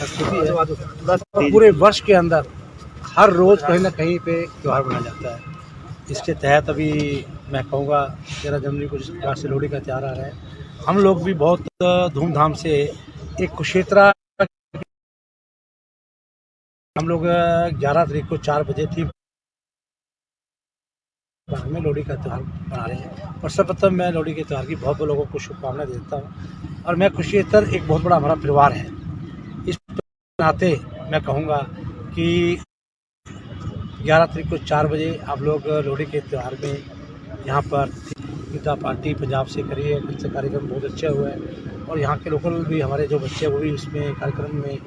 संस्कृति है। और पूरे वर्ष के अंदर हर रोज़ कहीं ना कहीं पे त्यौहार मनाया जाता है। इसके तहत अभी मैं कहूँगा 13 जनवरी को जिस प्रकार से लोहड़ी का त्यौहार आ रहा है, हम लोग भी बहुत धूमधाम से एक कुरुक्षेत्र हम लोग 11 तारीख को 4 बजे थी में लोहड़ी का त्यौहार मना रहे हैं। और सर्वप्रथम मैं लोहड़ी के त्यौहार की बहुत लोगों को शुभकामनाएं देता हूँ। और मैं कुरुक्षेत्र एक बहुत बड़ा हमारा परिवार है, इस नाते मैं कहूँगा कि 11 तारीख को 4 बजे आप लोग लोहड़ी के त्यौहार में यहाँ पर जनता पार्टी पंजाब से करी है, इनसे कार्यक्रम बहुत अच्छे हुए हैं। और यहाँ के लोकल भी हमारे जो बच्चे वो भी इसमें कार्यक्रम में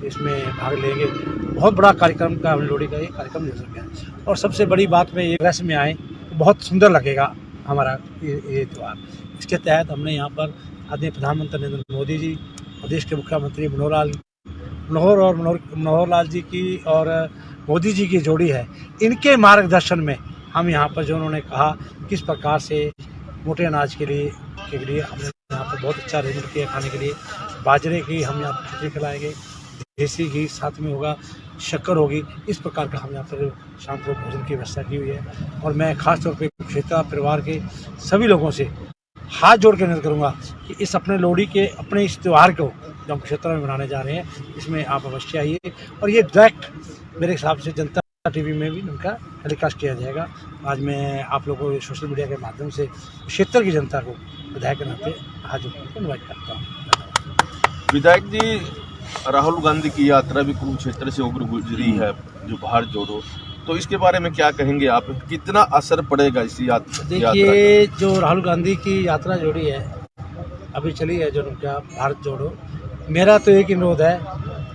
भाग लेंगे। बहुत बड़ा कार्यक्रम का लोहड़ी का ये कार्यक्रम ले सकते हैं। और सबसे बड़ी बात में ये ड्रेस में आए तो बहुत सुंदर लगेगा हमारा ये त्यौहार। इसके तहत हमने यहाँ पर आदरणीय प्रधानमंत्री नरेंद्र मोदी जी और देश के मुख्यमंत्री मनोहर लाल जी की और मोदी जी की जोड़ी है, इनके मार्गदर्शन में हम यहाँ पर जो उन्होंने कहा किस प्रकार से मोटे अनाज के लिए हमने यहाँ पर बहुत अच्छा अरेंजमेंट किया। खाने के लिए बाजरे की हम यहाँ पर खिचड़ी खिलाएंगे, देसी घी साथ में होगा, शक्कर होगी। इस प्रकार का हम यहाँ पर शाम को भोजन की व्यवस्था की हुई है। और मैं खास तौर पे कुरुक्षेत्र परिवार के सभी लोगों से हाथ जोड़ के अनुरोध करूँगा कि इस अपने लोहड़ी के अपने इस त्यौहार को जो हम कुरुक्षेत्र में मनाने जा रहे हैं, इसमें आप अवश्य आइए। और ये डायरेक्ट मेरे हिसाब से जनता टीवी में भी उनका टेलीकास्ट किया जाएगा। आज मैं आप लोगों को सोशल मीडिया के माध्यम से क्षेत्र की जनता को विधायक के नाते हाथ जोड़ कर इन्वाइट करता हूँ। विधायक जी, राहुल गांधी की यात्रा भी कुरुक्षेत्र से होकर गुजरी है, जो भारत जोड़ो, तो इसके बारे में क्या कहेंगे आप? कितना असर पड़ेगा इस यात्रा? देखिए, जो राहुल गांधी की यात्रा जोड़ी है अभी चली है, जो उनका भारत जोड़ो, मेरा तो एक अनुरोध है,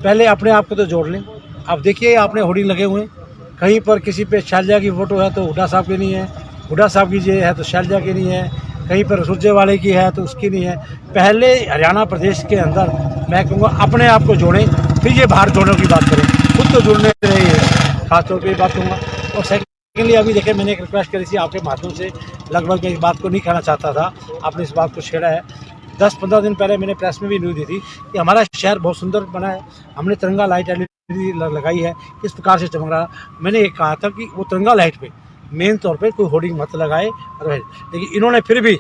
पहले अपने आप को तो जोड़ लें। आप देखिए, आपने होर्डिंग लगे हुए हैं, कहीं पर किसी पे शैलजा की फ़ोटो है तो हुड्डा साहब की नहीं है, हुड्डा साहब की है तो शैलजा की नहीं है, कहीं पर सुरजेवाले की है तो उसकी नहीं है। पहले हरियाणा प्रदेश के अंदर मैं कहूँगा अपने आप को जोड़ें, फिर ये बाहर जोड़ने की बात करें। खुद तो जुड़ने रही है, खासतौर पर ये बात कहूँगा। और सेकेंडली अभी देखिए, मैंने एक रिक्वेस्ट करी थी आपके माध्यम से, लगभग मैं इस बात को नहीं कहना चाहता था, आपने इस बात को छेड़ा है। 10-15 दिन पहले मैंने प्रेस में भी न्यूज़ दी थी कि हमारा शहर बहुत सुंदर बना है, हमने तिरंगा लाइट लगाई है, किस प्रकार से चमक रहा। मैंने एक कहा था कि वो तिरंगा लाइट पे मेन तौर पे कोई होर्डिंग मत लगाए, लेकिन इन्होंने फिर भी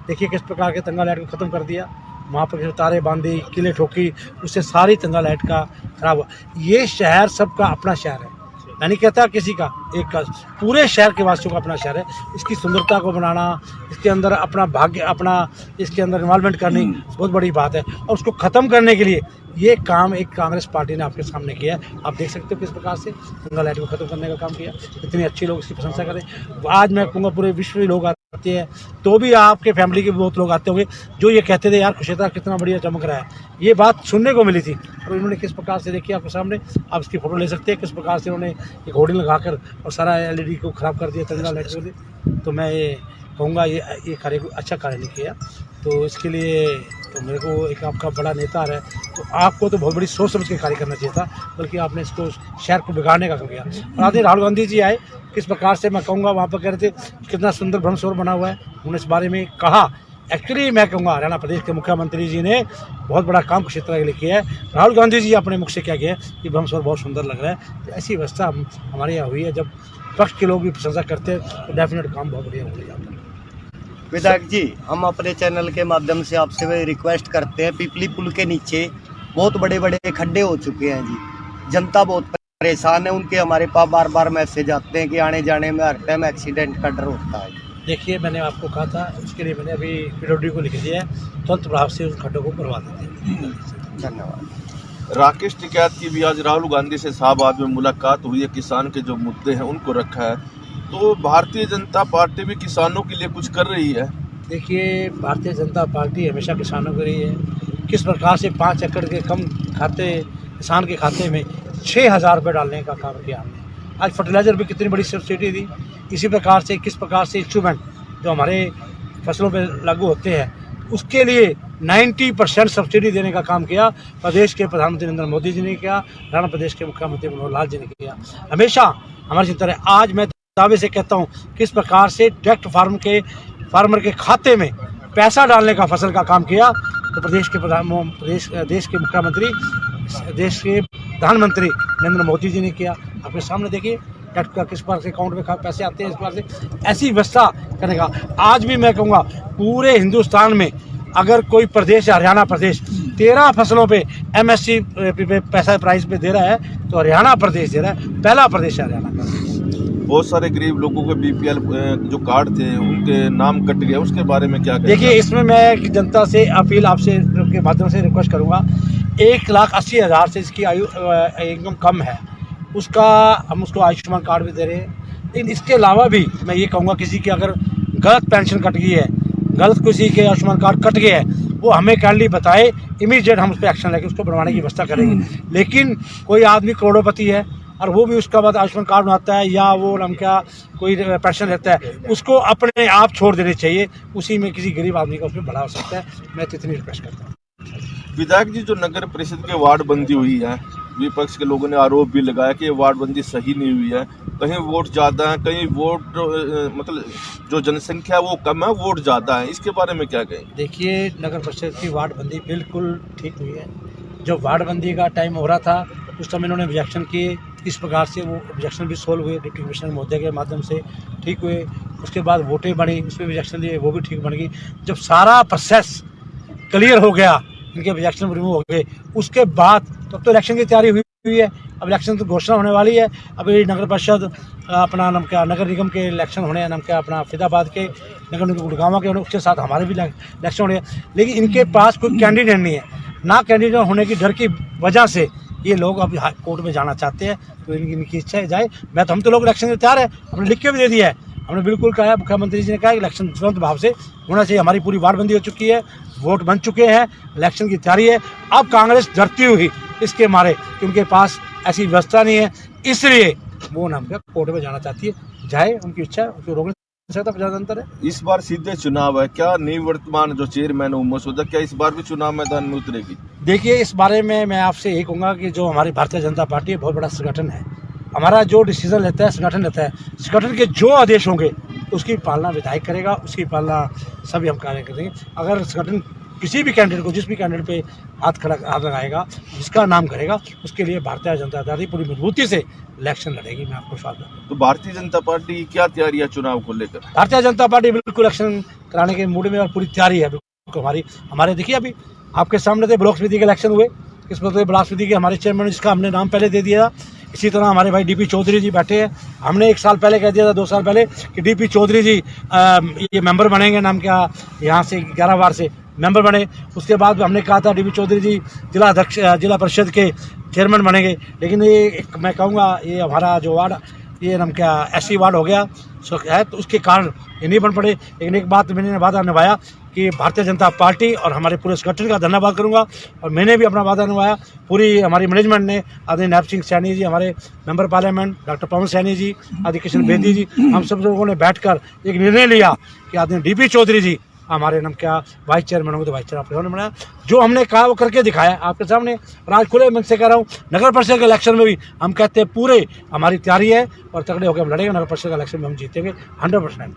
देखिए किस प्रकार के तिरंगा लाइट को ख़त्म कर दिया। वहाँ पर तारे बांधी, किले ठोकी, उससे सारी तिरंगा लाइट का खराब हुआ। ये शहर सबका अपना शहर है, मैं नहीं कहता किसी का, एक का, पूरे शहर के वासियों का अपना शहर है। इसकी सुंदरता को बनाना, इसके अंदर अपना भाग्य, अपना इसके अंदर इन्वॉल्वमेंट करनी बहुत बड़ी बात है। और उसको ख़त्म करने के लिए ये काम एक कांग्रेस पार्टी ने आपके सामने किया है। आप देख सकते हो किस प्रकार से तिरंगा लाइट को ख़त्म करने का काम किया, इतने अच्छे लोग इसकी प्रशंसा करें। आज मैं कहूँगा पूरे विश्व के लोग आते हैं, तो भी आपके फैमिली के बहुत लोग आते होंगे जो ये कहते थे यार कुरुक्षेत्र कितना बढ़िया चमक रहा है, ये बात सुनने को मिली थी। और इन्होंने किस प्रकार से देखिए आपके सामने, आप इसकी फ़ोटो ले सकते हैं, किस प्रकार से उन्होंने एक होर्डिंग लगाकर और सारा LED को ख़राब कर दिया तिरंगा लाइट को। तो मैं ये कहूँगा ये कार्य को अच्छा कार्य नहीं किया। तो इसके लिए तो मेरे को एक आपका बड़ा नेता है, तो आपको तो बहुत बड़ी सोच समझ के कार्य करना चाहिए था, बल्कि आपने इसको शहर को बिगाड़ने का काम किया। और आदरणीय राहुल गांधी जी आए, किस प्रकार से मैं कहूँगा वहाँ पर कह रहे थे कितना सुंदर ब्रह्मसरोवर बना हुआ है, उन्होंने इस बारे में कहा। एक्चुअली मैं कहूँगा हरियाणा प्रदेश के मुख्यमंत्री जी ने बहुत बड़ा काम कुरुक्षेत्र के लिए किया है। राहुल गांधी जी अपने मुख से क्या किया कि ब्रह्मसरोवर बहुत सुंदर लग रहा है। तो ऐसी व्यवस्था हमारे यहाँ हुई है, जब पक्ष के लोग भी प्रशंसा करते हैं तो डेफिनेट काम बहुत बढ़िया हो जाता है। विधायक जी, हम अपने चैनल के माध्यम से आपसे रिक्वेस्ट करते हैं, पिपली पुल के नीचे बहुत बड़े बड़े खड्डे हो चुके हैं जी, जनता बहुत परेशान है, उनके हमारे पास बार बार मैसेज आते हैं कि आने जाने में हर टाइम एक्सीडेंट का डर होता है। देखिए, मैंने आपको कहा था, उसके लिए मैंने अभी PWD को लिख दिया है, तुरंत प्रभाव से उस खड्डों को भरवा देते हैं। धन्यवाद। राकेश टिकैत की भी आज राहुल गांधी से शाहबाद में मुलाकात हुई है, किसान के जो मुद्दे हैं उनको रखा है। तो भारतीय जनता पार्टी भी किसानों के लिए कुछ कर रही है। देखिए, भारतीय जनता पार्टी हमेशा किसानों की रही है। किस प्रकार से 5 एकड़ के कम खाते किसान के खाते में 6,000 रुपये डालने का काम किया हमने। आज फर्टिलाइज़र भी कितनी बड़ी सब्सिडी दी। इसी प्रकार से किस प्रकार से इंस्ट्रूमेंट जो हमारे फसलों पर लागू होते हैं उसके लिए 90% सब्सिडी देने का काम किया प्रदेश के प्रधानमंत्री नरेंद्र मोदी जी ने किया, हरियाणा प्रदेश के मुख्यमंत्री मनोहर लाल जी ने किया। हमेशा हमारी चिंता है। आज मैं दावे से कहता हूँ किस प्रकार से डायरेक्ट फार्मर के खाते में पैसा डालने का फसल का काम किया। तो देश के मुख्यमंत्री देश के प्रधानमंत्री नरेंद्र मोदी जी ने किया। आपके सामने देखिए टैक्स का किस बार से अकाउंट में पैसे आते हैं, इस बार से ऐसी व्यवस्था करने का। आज भी मैं कहूँगा पूरे हिंदुस्तान में अगर कोई प्रदेश, हरियाणा प्रदेश 13 फसलों पे MSC पे पैसा प्राइस पे दे रहा है तो हरियाणा प्रदेश दे रहा है, पहला प्रदेश है हरियाणा का। बहुत सारे गरीब लोगों के BPL जो कार्ड थे उनके नाम कट गया, उसके बारे में क्या कहेंगे? देखिए इसमें मैं जनता से अपील आपसे के माध्यम से रिक्वेस्ट करूँगा, 1,80,000 से इसकी आयु इनकम कम है, उसका हम उसको आयुष्मान कार्ड भी दे रहे हैं। लेकिन इसके अलावा भी मैं ये कहूँगा किसी की अगर गलत पेंशन कट गई है, गलत किसी के आयुष्मान कार्ड कट गया है, वो हमें काइंडली बताए, इमीडिएट हम उस पर एक्शन लेके उसको बनवाने की व्यवस्था करेंगे। लेकिन कोई आदमी करोड़पति है और वो भी उसका बाद आयुष्मान कार्ड बनाता है या वो नाम क्या कोई पेंशन लेता है, उसको अपने आप छोड़ देनी चाहिए, उसी में किसी गरीब आदमी का उसमें बड़ा हो सकता है। मैं तो इतनी रिक्वेस्ट करता हूँ। विधायक जी, जो नगर परिषद के वार्ड बंदी हुई है, विपक्ष के लोगों ने आरोप भी लगाया कि ये वार्ड बंदी सही नहीं हुई है, कहीं वोट ज़्यादा है, कहीं वोट मतलब जो जनसंख्या वो कम है, वोट ज़्यादा है, इसके बारे में क्या कहें? देखिए नगर परिषद की वार्ड बंदी बिल्कुल ठीक हुई है। जब वार्ड बंदी का टाइम हो रहा था उस समय इन्होंने ऑब्जेक्शन किए, इस प्रकार से वो ऑब्जेक्शन भी सोल्व हुए, डिप्टी कमिश्नर महोदय के माध्यम से ठीक हुए। उसके बाद वोटें बनी, उसमें ऑब्जेक्शन दिए, वो भी ठीक बन गई। जब सारा प्रोसेस क्लियर हो गया, इनके ऑब्जेक्शन रिमूव हो गए, उसके बाद तब तो इलेक्शन की तैयारी हुई है। अब इलेक्शन तो घोषणा होने वाली है। अभी नगर परिषद अपना नाम क्या नगर निगम के इलेक्शन होने हैं, नाम क्या अपना फरीदाबाद के नगर निगम गुड़गांव के होने, उसके साथ हमारे भी इलेक्शन होने हैं। लेकिन इनके पास कोई कैंडिडेट नहीं है, ना कैंडिडेट होने की डर की वजह से ये लोग अभी कोर्ट में जाना चाहते हैं। तो इनकी इच्छा है जाए। मैं तो हम तो लोग इलेक्शन में तैयार है, हमने लिख के भी दे दिया है। हमने बिल्कुल कहा है, मुख्यमंत्री जी ने कहा है इलेक्शन तुरंत भाव से होना चाहिए। हमारी पूरी वार्डबंदी हो चुकी है, वोट बन चुके हैं, इलेक्शन की तैयारी है। अब कांग्रेस डरती हुई इसके मारे कि उनके पास ऐसी व्यवस्था नहीं है, इसलिए वो नाम का कोर्ट में जाना चाहती है। जाए, उनकी इच्छा है, उसको रोक नहीं सकता प्रजातंत्र है। इस बार सीधे चुनाव है, क्या निवर्तमान जो चेयरमैन है उम्र मसूदा, क्या इस बार भी चुनाव मैदान में उतरेगी? देखिए इस बारे में मैं आपसे यही कहूँगा कि जो हमारी भारतीय जनता पार्टी बहुत बड़ा संगठन है, हमारा जो डिसीजन लेता है संगठन लेता है, संगठन के जो आदेश होंगे उसकी पालना विधायक करेगा, उसकी पालना सभी हम कार्य करेंगे। अगर संगठन किसी भी कैंडिडेट को, जिस भी कैंडिडेट पे हाथ लगाएगा, जिसका नाम करेगा, उसके लिए भारतीय जनता पार्टी पूरी मजबूती से इलेक्शन लड़ेगी। मैं आपको विश्वास करता हूं। तो भारतीय जनता पार्टी की क्या तैयारी है चुनाव को लेकर? भारतीय जनता पार्टी बिल्कुल इलेक्शन कराने के मूड में और पूरी तैयारी है। बिल्कुल हमारे देखिए अभी आपके सामने थे ब्लॉक समिति के इलेक्शन हुए, इस पर ब्लॉक समिति के हमारे चेयरमैन जिसका हमने नाम पहले दे दिया। इसी तरह हमारे भाई DP चौधरी जी बैठे हैं। हमने 1 साल पहले कह दिया था, 2 साल पहले कि DP चौधरी जी ये मेंबर बनेंगे, नाम क्या यहाँ से 11 वार्ड से मेंबर बने। उसके बाद हमने कहा था DP चौधरी जी जिला परिषद के चेयरमैन बनेंगे। लेकिन ये मैं कहूँगा ये हमारा जो वार्ड ये नाम क्या SC वार्ड हो गया है, तो उसके कारण ये नहीं बन पड़े। लेकिन एक बात मैंने वादा निभाया कि भारतीय जनता पार्टी और हमारे पूरे संगठन का धन्यवाद करूंगा, और मैंने भी अपना वादा निभाया। पूरी हमारी मैनेजमेंट ने, आदरणीय नायब सिंह सैनी जी, हमारे मेंबर पार्लियामेंट डॉक्टर पवन सैनी जी, आदि किशन बेदी जी, हम सब लोगों ने बैठकर एक निर्णय लिया कि आदरणीय DP चौधरी जी हमारे नाम क्या वाइस चेयरमैन होंगे। तो वाइस चेयरमैन आपने बनाया, जो हमने कहा वो करके दिखाया आपके सामने। और आज खुले मन से कह रहा हूँ, नगर परिषद के इलेक्शन में भी हम कहते हैं पूरे हमारी तैयारी है और तगड़े होकर हम लड़ेंगे। नगर परिषद का इलेक्शन में हम जीतेंगे 100%।